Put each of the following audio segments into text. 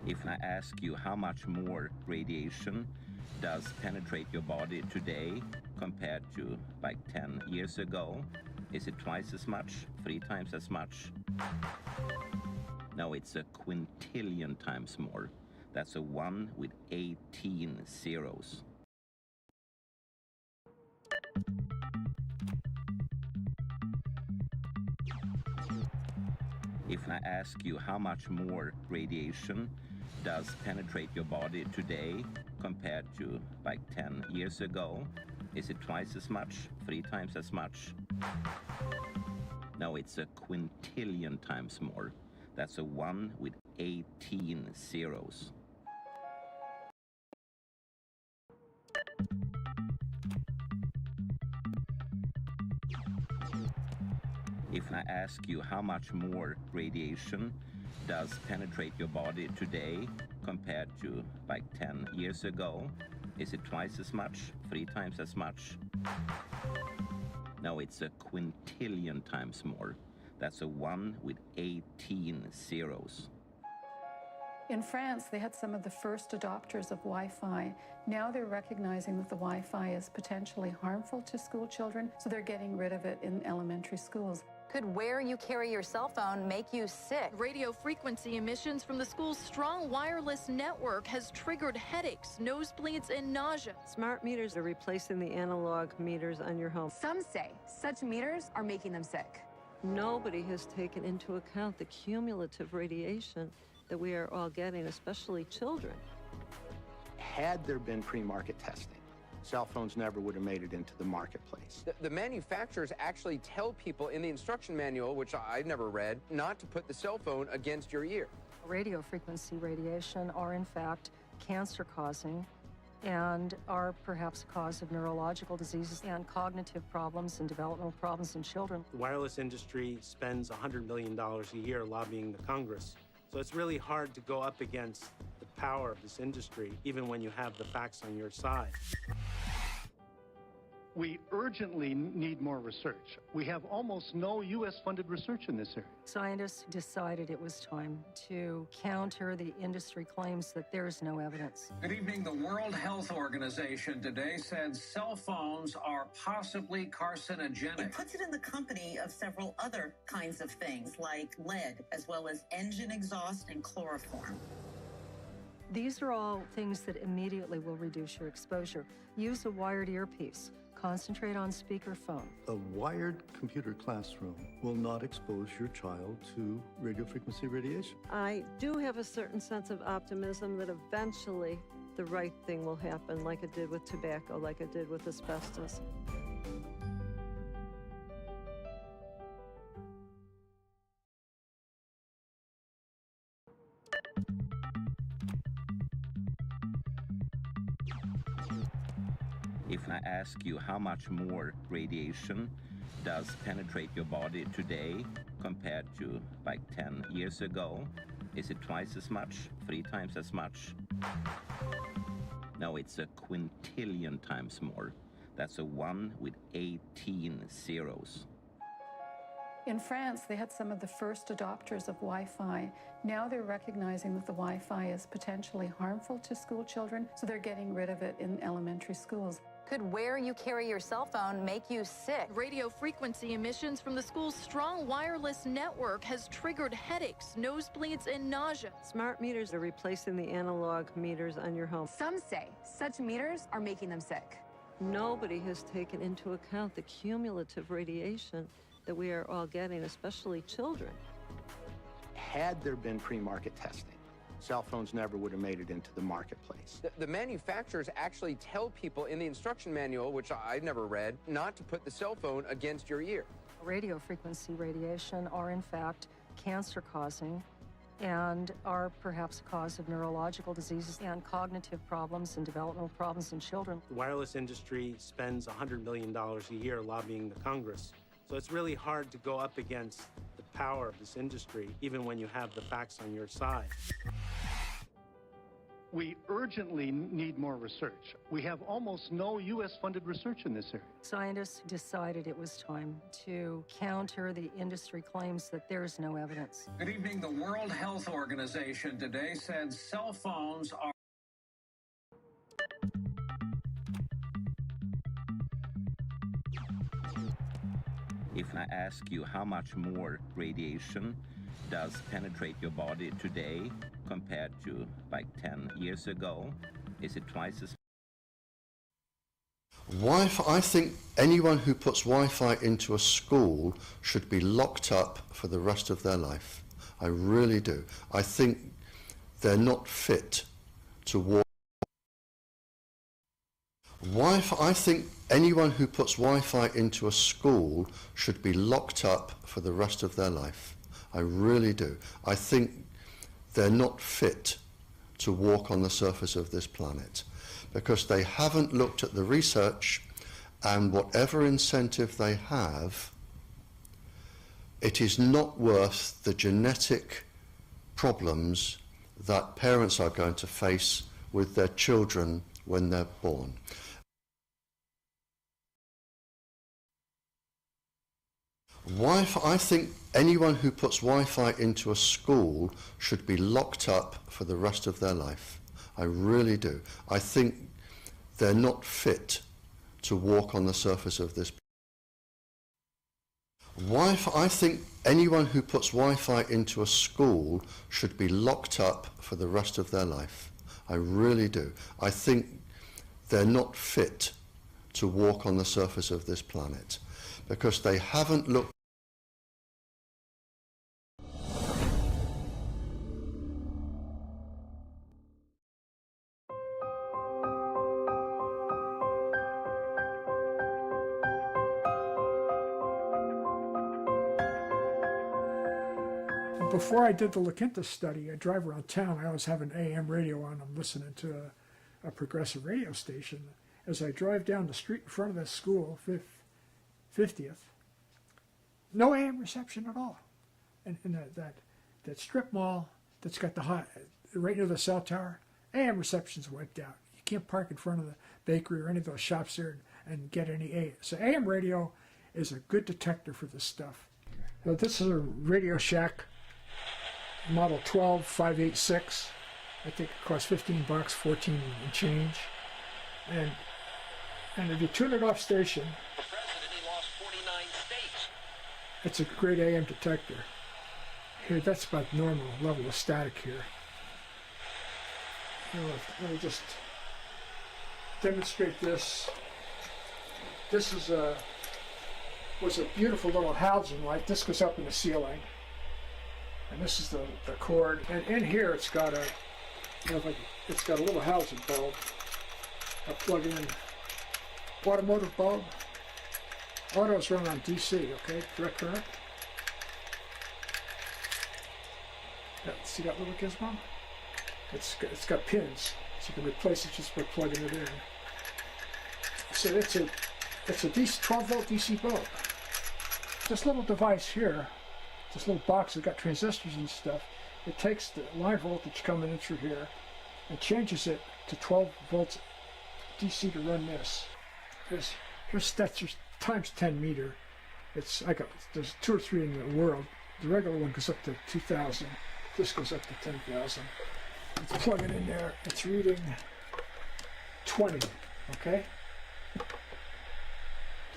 If I ask you how much more radiation does penetrate your body today compared to like 10 years ago, is it twice as much, 3 times as much? No, it's a quintillion times more. That's a 1 with 18 zeros. If I ask you how much more radiation does penetrate your body today compared to like 10 years ago, is it twice as much, 3 times as much? No, it's a quintillion times more. That's a 1 with 18 zeros. If I ask you how much more radiation does penetrate your body today compared to like 10 years ago, is it twice as much, 3 times as much? No, it's a quintillion times more. That's a 1 with 18 zeros. In France, they had some of the first adopters of Wi-Fi. Now they're recognizing that the Wi-Fi is potentially harmful to school children, so they're getting rid of it in elementary schools. Could where you carry your cell phone make you sick? Radio frequency emissions from the school's strong wireless network has triggered headaches, nosebleeds, and nausea. Smart meters are replacing the analog meters on your home. Some say such meters are making them sick. Nobody has taken into account the cumulative radiation that we are all getting, especially children. Had there been pre-market testing, cell phones never would have made it into the marketplace. The manufacturers actually tell people in the instruction manual, which I've never read, not to put the cell phone against your ear. Radio frequency radiation are in fact cancer-causing and are perhaps a cause of neurological diseases and cognitive problems and developmental problems in children. The wireless industry spends $100 million a year lobbying the Congress. So it's really hard to go up against the power of this industry, even when you have the facts on your side. We urgently need more research. We have almost no U.S.-funded research in this area. Scientists decided it was time to counter the industry claims that there is no evidence. Good evening. The World Health Organization today said cell phones are possibly carcinogenic. It puts it in the company of several other kinds of things like lead, as well as engine exhaust and chloroform. These are all things that immediately will reduce your exposure. Use a wired earpiece. Concentrate on speakerphone. A wired computer classroom will not expose your child to radio frequency radiation. I do have a certain sense of optimism that eventually the right thing will happen, like it did with tobacco, like it did with asbestos. If I ask you how much more radiation does penetrate your body today compared to like 10 years ago, is it twice as much, 3 times as much? No, it's a quintillion times more. That's a 1 with 18 zeros. In France, they had some of the first adopters of Wi-Fi. Now they're recognizing that the Wi-Fi is potentially harmful to school children, so they're getting rid of it in elementary schools. Could where you carry your cell phone make you sick? Radio frequency emissions from the school's strong wireless network has triggered headaches, nosebleeds, and nausea. Smart meters are replacing the analog meters on your home. Some say such meters are making them sick. Nobody has taken into account the cumulative radiation that we are all getting, especially children. Had there been pre-market testing, cell phones never would have made it into the marketplace. The manufacturers actually tell people in the instruction manual, which I've never read, not to put the cell phone against your ear. Radio frequency radiation are in fact cancer-causing and are perhaps a cause of neurological diseases and cognitive problems and developmental problems in children. The wireless industry spends $100 million a year lobbying the Congress. So it's really hard to go up against the power of this industry, even when you have the facts on your side. We urgently need more research. We have almost no U.S.-funded research in this area. Scientists decided it was time to counter the industry claims that there is no evidence. Good evening. The World Health Organization today said cell phones are If I ask you how much more radiation does penetrate your body today compared to like 10 years ago, is it twice as Wi-Fi, I think anyone who puts Wi-Fi into a school should be locked up for the rest of their life. I really do. I think they're not fit to walk. Wi-Fi, I think anyone who puts Wi-Fi into a school should be locked up for the rest of their life. I really do. I think they're not fit to walk on the surface of this planet because they haven't looked at the research, and whatever incentive they have, it is not worth the genetic problems that parents are going to face with their children when they're born. Wi-Fi, I think anyone who puts Wi-Fi into a school should be locked up for the rest of their life. I really do. I think they're not fit to walk on the surface of this. Wi-Fi, I think anyone who puts Wi-Fi into a school should be locked up for the rest of their life. I really do. I think they're not fit to walk on the surface of this planet because they haven't looked. Before I did the La Quinta study, I drive around town. I always have an AM radio on. I'm listening to a progressive radio station. As I drive down the street in front of that school, 50th, no AM reception at all. And that strip mall that's got the high, right near the cell tower, AM reception's wiped out. You can't park in front of the bakery or any of those shops there and get any AM. So AM radio is a good detector for this stuff. Now, this is a Radio Shack Model 12586. I think it costs $15, 14 and change. And if you tune it off station, it's a great AM detector. Here, that's about normal level of static here. Let me just demonstrate this. This is was a beautiful little halogen light. This goes up in the ceiling. And this is the cord. And in here it's got a it's got a little halogen bulb. I plug in automotive bulb. Autos run on DC, okay? Direct current. See that little gizmo? It's got pins, so you can replace it just by plugging it in. So it's a 12-volt DC bulb. This little device here, this little box that's got transistors and stuff, it takes the line voltage coming in through here and changes it to 12 volts DC to run this. Here's Stetzer's times 10 meter. There's 2 or 3 in the world. The regular one goes up to 2,000. This goes up to 10,000. Let's plug it in there. It's reading 20. Okay.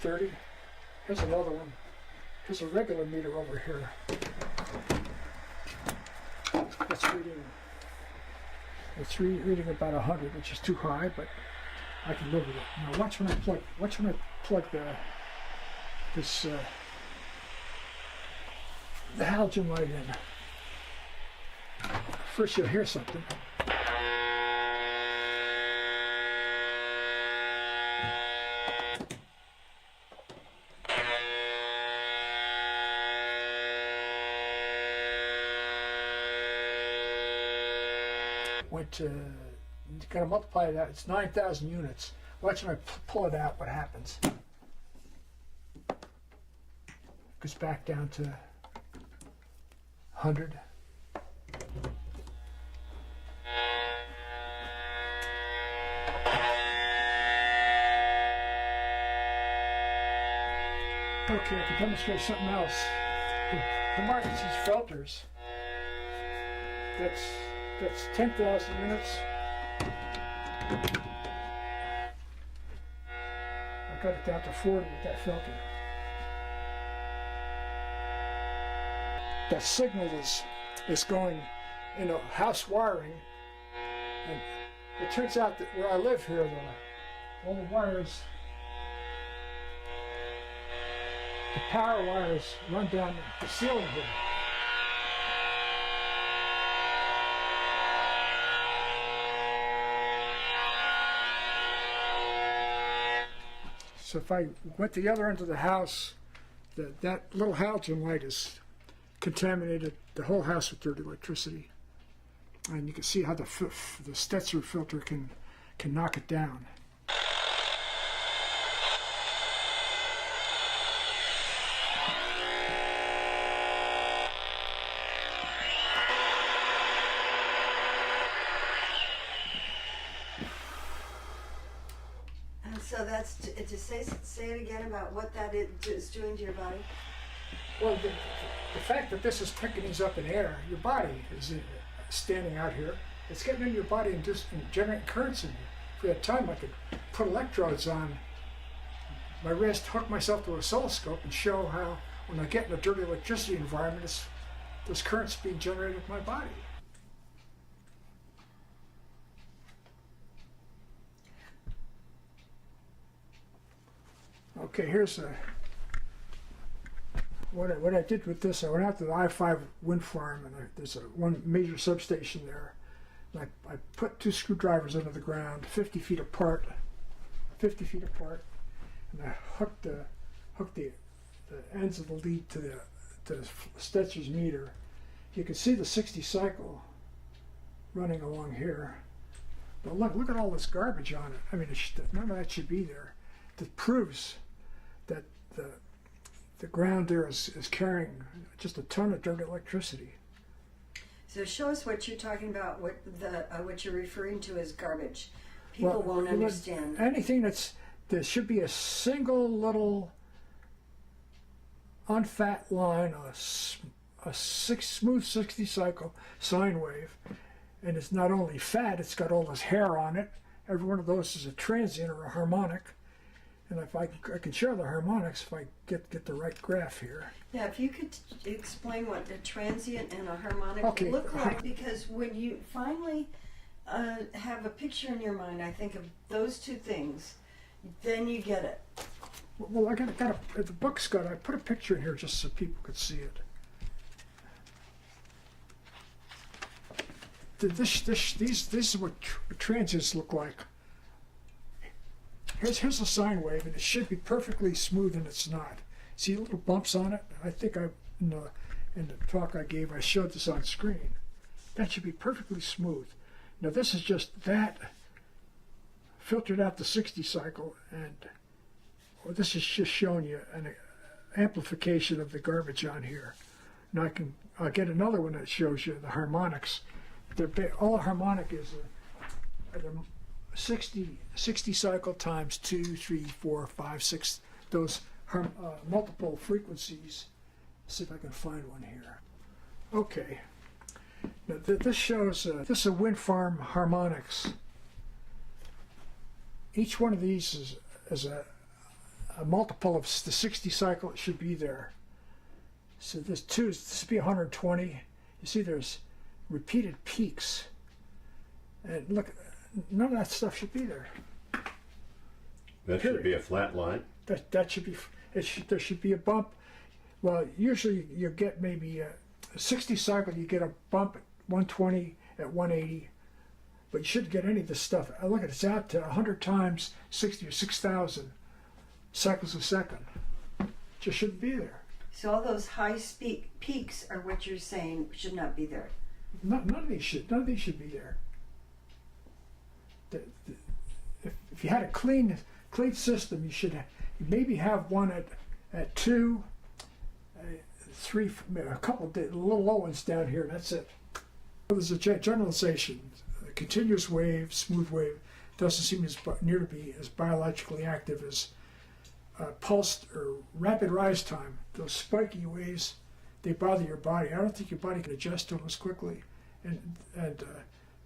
30. Here's another one. Here's a regular meter over here. It's reading about 100, which is too high, but I can live with it. Now watch when I plug the halogen light in. First you'll hear something. Got to multiply that. It's 9,000 units. Watch when I pull it out what happens. It goes back down to 100. Okay, I can demonstrate something else. The mark is these filters. That's 10,000 units. I've got it down to 40 with that filter. That signal is going in a house wiring, and it turns out that where I live here, all the wires, the power wires run down the ceiling here. So if I went to the other end of the house, that little halogen light has contaminated the whole house with dirty electricity. And you can see how the Stetzer filter can knock it down. So that's to say it again about what that is doing to your body. Well, the fact that this is picking these up in air, your body is standing out here. It's getting in your body and just generating currents in you. If we had time, I could put electrodes on my wrist, hook myself to an oscilloscope, and show how when I get in a dirty electricity environment, there's currents being generated in my body. Okay, here's what I did with this. I went out to the I-5 wind farm, and there's one major substation there. And I put 2 screwdrivers under the ground, 50 feet apart, and I hooked the ends of the lead to the Stetzer's meter. You can see the 60 cycle running along here. But look at all this garbage on it. I mean, none of that should be there. That proves that the ground there is carrying just a ton of dirty electricity. So show us what you're talking about, what you're referring to as garbage. People won't understand. Anything there should be a single little unfat line, a smooth 60 cycle sine wave, and it's not only fat, it's got all this hair on it. Every one of those is a transient or a harmonic. And if I can share the harmonics if I get the right graph here. Yeah, if you could explain what a transient and a harmonic look like, because when you finally have a picture in your mind, I think of those two things, then you get it. Well, I got the book's got. I put a picture in here just so people could see it. These is what transients look like. Here's a sine wave, and it should be perfectly smooth, and it's not. See little bumps on it? I think in the talk I gave, I showed this on screen. That should be perfectly smooth. Now this is just that filtered out the 60 cycle, and this is just showing you an amplification of the garbage on here. Now I'll get another one that shows you the harmonics. All harmonic is a 60 cycle times 2, 3, 4, 5, 6, those multiple frequencies. Let's see if I can find one here. Okay. Now this shows, this is a wind farm harmonics. Each one of these is a multiple of the 60 cycle. It should be there. So this would be 120. You see there's repeated peaks. And look, none of that stuff should be there. That should be a flat line. That should be. There should be a bump. Well, usually you get maybe a 60 cycle. You get a bump at 120, at 180, but you shouldn't get any of this stuff. Look at it, it's out to 100 times 60 or 6,000 cycles a second. Just shouldn't be there. So all those high speed peaks are what you're saying should not be there. None of these should be there. If you had a clean system, you maybe have one at 2, 3, a couple of little low ones down here. That's it. There's a generalization. A continuous wave, smooth wave, doesn't seem as near to be as biologically active as pulsed or rapid rise time, those spiky waves, they bother your body. I don't think your body can adjust to them as quickly. And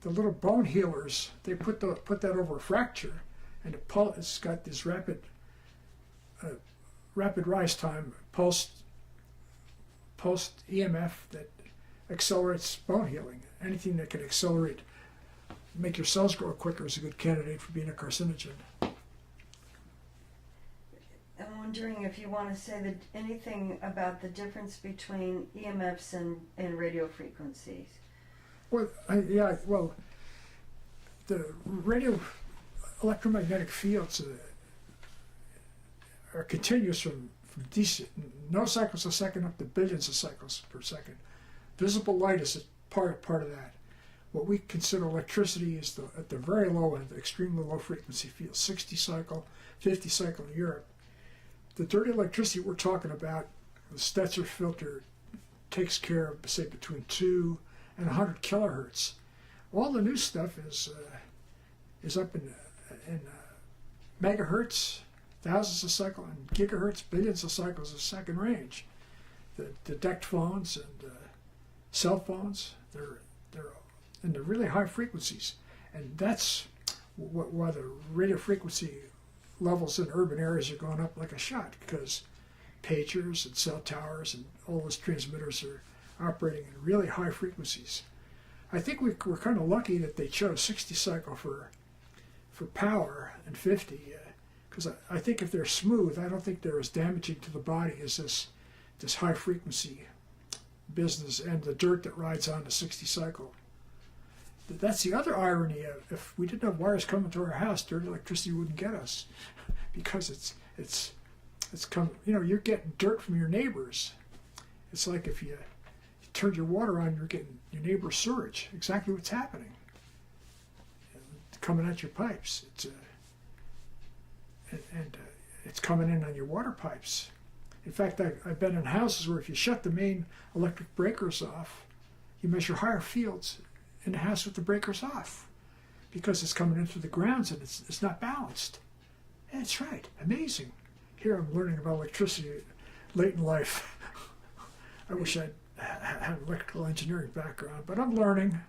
the little bone healers, they put that over a fracture, and it's got this rapid rise time, pulsed EMF that accelerates bone healing. Anything that can accelerate, make your cells grow quicker is a good candidate for being a carcinogen. I'm wondering if you want to say anything about the difference between EMFs and radio frequencies. Well, the radio electromagnetic fields are continuous from no cycles a second up to billions of cycles per second. Visible light is a part of that. What we consider electricity is at the very low end, the extremely low frequency field, 60 cycle, 50 cycle in Europe. The dirty electricity we're talking about, the Stetzer filter takes care of, say, between 2 and 100 kilohertz. All the new stuff is up in megahertz, thousands of cycles, and gigahertz, billions of cycles a second range. The DECT phones and cell phones, they're in the really high frequencies, and that's why the radio frequency levels in urban areas are going up like a shot, because pagers and cell towers and all those transmitters are operating in really high frequencies. I think we're kind of lucky that they chose 60 cycle for power and 50, because I think if they're smooth, I don't think they're as damaging to the body as this high frequency business and the dirt that rides on the 60 cycle. That's the other irony of, if we didn't have wires coming to our house, dirty electricity wouldn't get us, because it's come, you're getting dirt from your neighbors. It's like if you turn your water on, you're getting your neighbor's sewage. Exactly what's happening. Coming at your pipes. It's coming in on your water pipes. In fact, I've been in houses where if you shut the main electric breakers off, you measure higher fields in the house with the breakers off, because it's coming in through the grounds and it's not balanced. And that's right. Amazing. Here I'm learning about electricity late in life. I wish I'd had an electrical engineering background, but I'm learning.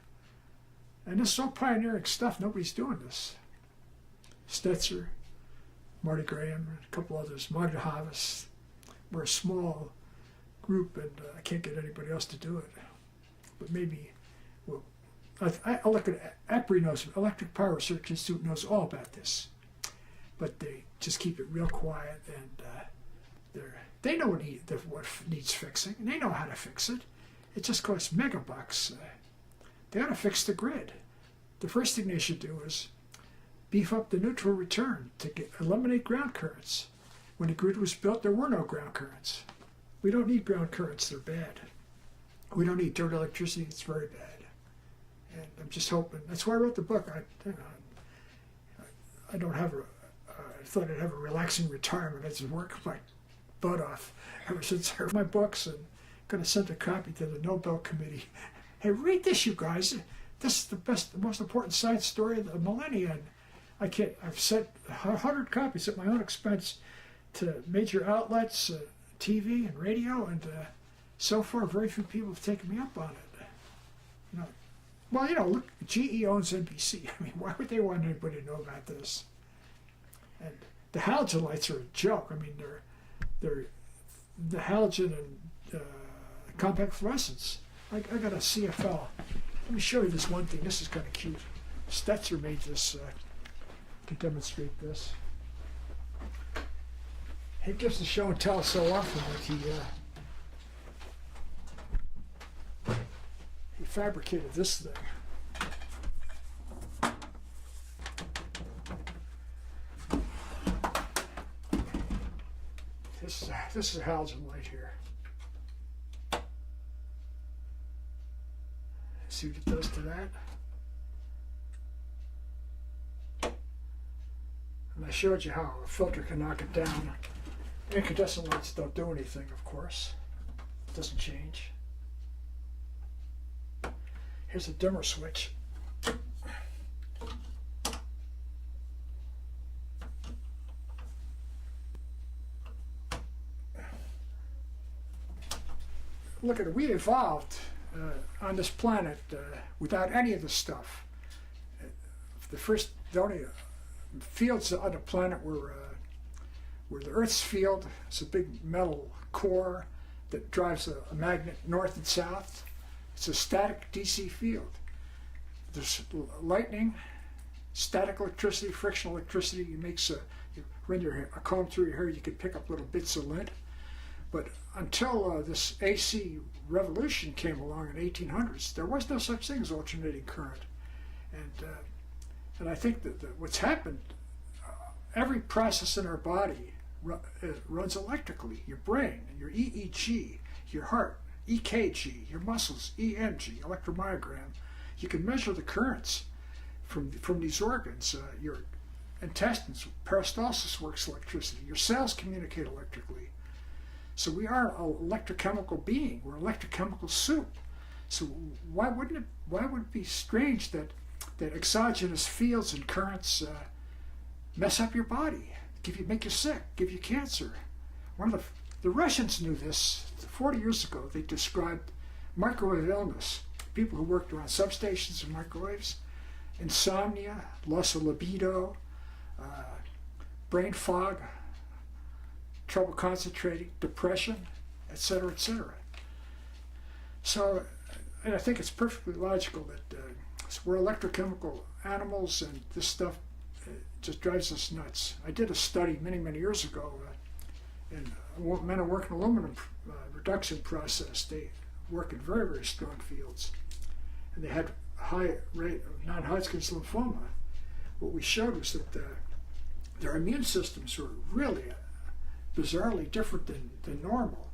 And this is all pioneering stuff. Nobody's doing this. Stetzer, Marty Graham, and a couple others, Magda Havas. We're a small group, and I can't get anybody else to do it. But maybe, well, I look at EPRI knows, Electric Power Research Institute knows all about this, but they just keep it real quiet, and they know what needs fixing, and they know how to fix it. It just costs megabucks. They ought to fix the grid. The first thing they should do is beef up the neutral return to eliminate ground currents. When the grid was built, there were no ground currents. We don't need ground currents, they're bad. We don't need dirty electricity, it's very bad. And I'm just hoping, that's why I wrote the book. I don't have I thought I'd have a relaxing retirement. I just work my butt off ever since I read my books, and going to send a copy to the Nobel Committee. Hey, read this, you guys. This is the most important science story of the millennia. And I've sent 100 copies at my own expense to major outlets, TV and radio, and so far very few people have taken me up on it. Look, GE owns NBC. I mean, why would they want anybody to know about this? And the halogen lights are a joke. I mean, they're the halogen and compact fluorescence. I got a CFL. Let me show you this one thing. This is kind of cute. Stetzer made this to demonstrate this. He gives the show and tell so often that he fabricated this thing. This is a halogen light here. See what it does to that? And I showed you how a filter can knock it down. Incandescent lights don't do anything, of course. It doesn't change. Here's a dimmer switch. look at it, we evolved on this planet without any of this stuff. The only fields on the planet were the Earth's field. It's a big metal core that drives a magnet north and south. It's a static DC field. There's lightning, static electricity, frictional electricity. You run a comb through your hair, you can pick up little bits of lint. But until this AC revolution came along in the 1800s, there was no such thing as alternating current. And I think that what's happened, every process in our body runs electrically. Your brain, your EEG, your heart, EKG, your muscles, EMG, electromyogram. You can measure the currents from these organs. Your intestines, peristalsis works electricity. Your cells communicate electrically. So we are an electrochemical being. We're electrochemical soup. So why would it be strange that exogenous fields and currents mess up your body, make you sick, give you cancer? The Russians knew this 40 years ago. They described microwave illness. People who worked around substations and microwaves, insomnia, loss of libido, brain fog, trouble concentrating, depression, etc., etc. So, and I think it's perfectly logical that we're electrochemical animals, and this stuff just drives us nuts. I did a study many, many years ago, and men who work in aluminum reduction process, they work in very, very strong fields, and they had a high rate of non-Hodgkin's lymphoma. What we showed was that their immune systems were really bizarrely different than normal.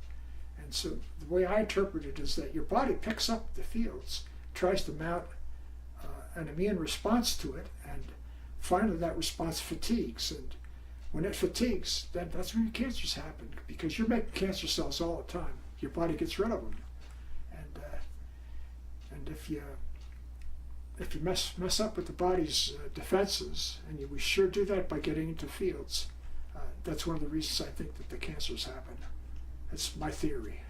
And so the way I interpret it is that your body picks up the fields, tries to mount an immune response to it, and finally that response fatigues. And when it fatigues, then that's when your cancers happen, because you're making cancer cells all the time. Your body gets rid of them. And if you mess up with the body's defenses, and we sure do that by getting into fields, that's one of the reasons I think that the cancers happen. That's my theory.